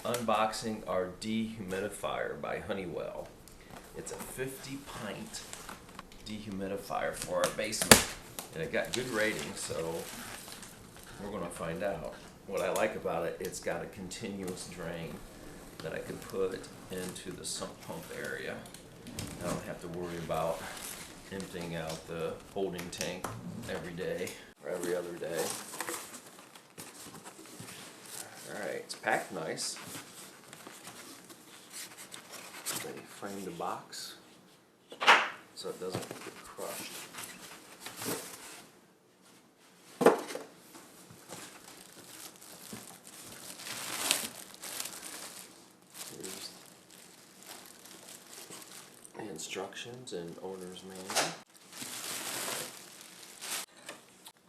unboxing our dehumidifier by Honeywell. It's a 50 pint dehumidifier for our basement, and it got good ratings, so we're going to find out. What I like about it, it's got a continuous drain that I can put into the sump pump area. I don't have to worry about emptying out the holding tank every day or every other day. Alright, it's packed nice. They framed the box so it doesn't get crushed. Here's the instructions and owner's manual.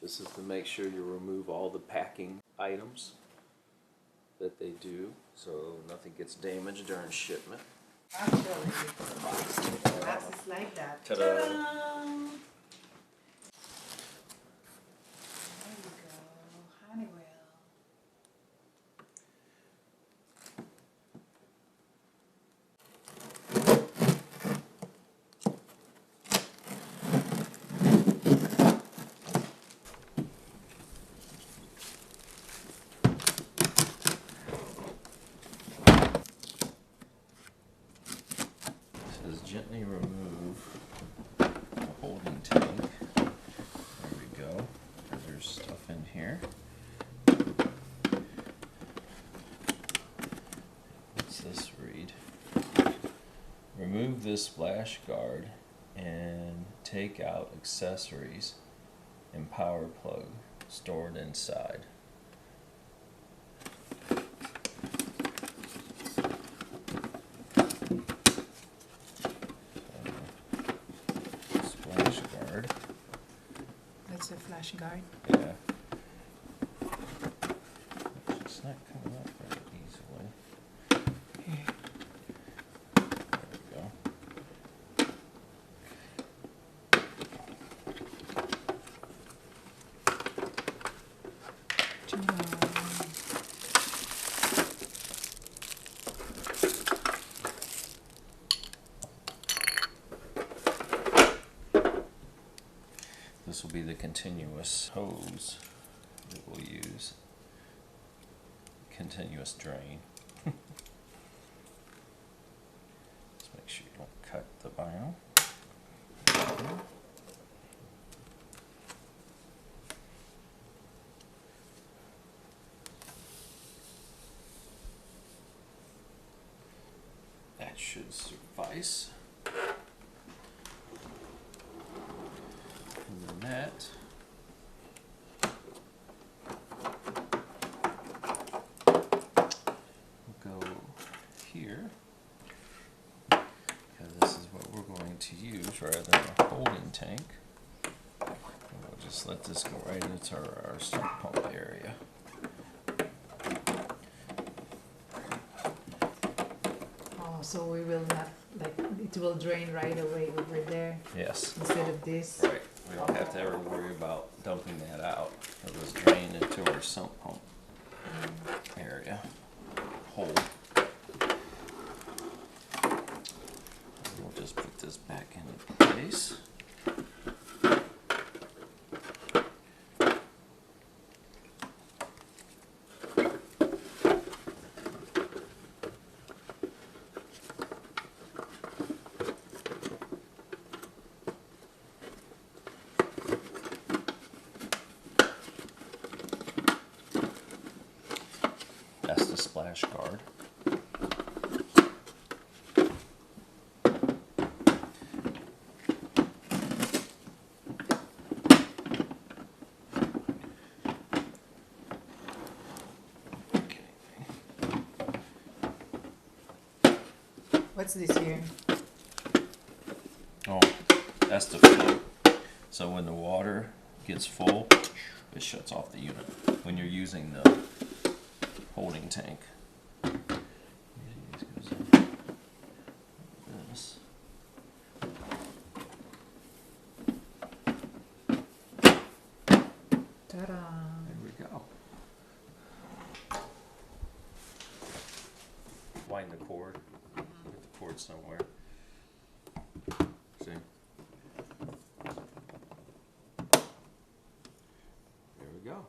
This is to make sure you remove all the packing items that they do, so nothing gets damaged during shipment. Actually, the box is like that. Ta-da! There you go, Honeywell. Gently remove the holding tank. There we go. There's stuff in here. What's this read? Remove this splash guard and take out accessories and power plug stored inside. That's a flash guard. Yeah. It's not coming up very easily. Here. There we go. This will be the continuous hose that we'll use. Continuous drain. Just make sure you don't cut the vinyl. That should suffice. And then that will go here, because this is what we're going to use rather than a holding tank. And we'll just let this go right into our sump pump area. Oh, so we will not, like, it will drain right away over there. Yes. Instead of this. Right. We don't have to ever worry about dumping that out. It'll just drain into our sump pump area hole. We'll just put this back into place. That's the splash guard. Okay. What's this here? Oh, that's the float. So when the water gets full, it shuts off the unit when you're using the holding tank. This. Ta-da! There we go. find the cord. Get the cord somewhere. See? There we go.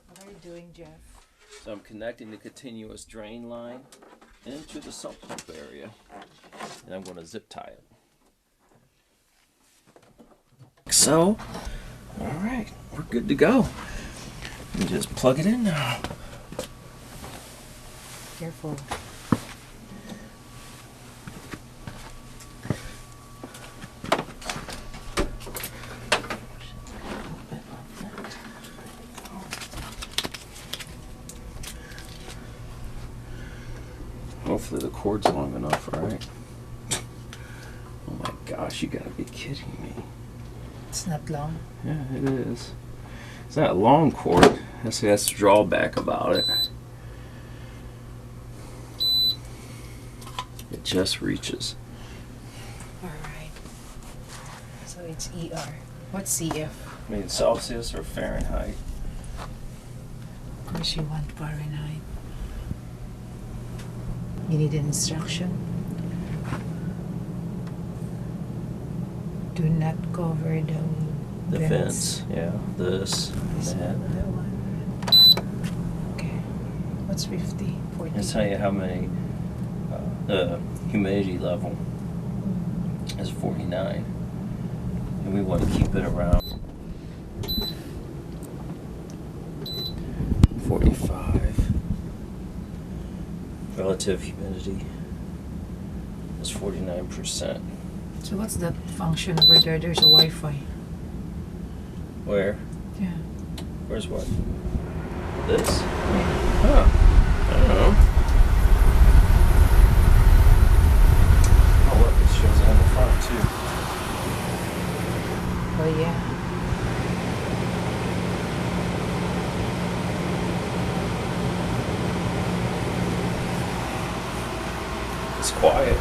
What are you doing, Jeff? So I'm connecting the continuous drain line into the sump pump area, and I'm going to zip tie it. So, all right, we're good to go. You just plug it in now. Careful. Hopefully the cord's long enough, right? Oh my gosh, you gotta be kidding me. It's not long. Yeah, it is. It's not a long cord. That's the drawback about it. It just reaches. Alright. So it's ER. What's CF? I mean Celsius or Fahrenheit. Of course you want Fahrenheit. You need an instruction. Do not cover the Fence. Yeah, this. This That. one. Okay. What's 50? 40? I'll tell you how many. The humidity level is 49, and we want to keep it around 45. Relative humidity is 49%. So what's that function over there? There's a Wi-Fi. Where? Yeah. Where's what? This? Yeah. Huh. I don't know. Oh, look, it shows it on the front too. Oh yeah. It's quiet.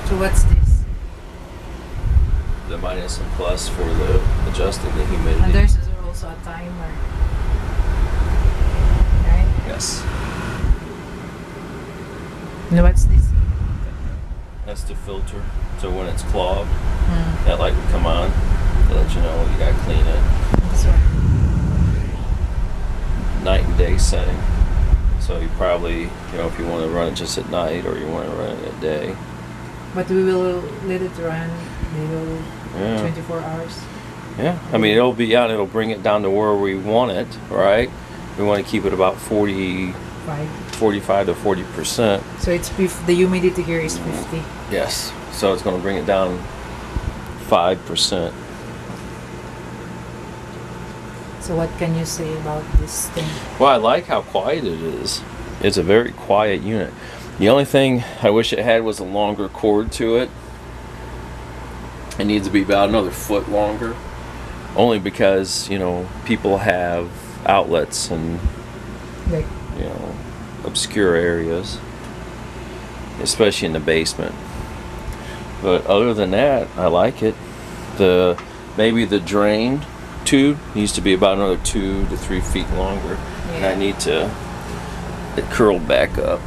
So what's this? The minus and plus for the adjusting the humidity. And there's also a timer. Right? Yes. And what's this? That's the filter. So when it's clogged, that light would come on to let you know you gotta clean it. This one. Night and day setting. So you probably, if you want to run it just at night or you want to run it at day. But we will let it run. We will Yeah. 24 hours. Yeah. I mean, it'll be out. It'll bring it down to where we want it, right? We want to keep it about 45 to 40%. So it's the humidity here is 50. Yes. So it's going to bring it down 5%. So what can you say about this thing? Well, I like how quiet it is. It's a very quiet unit. The only thing I wish it had was a longer cord to it. It needs to be about another foot longer. Only because, people have outlets and, Like, obscure areas. Especially in the basement. But other than that, I like it. Maybe the drain tube needs to be about another 2 to 3 feet longer. And I need to, it curled back up.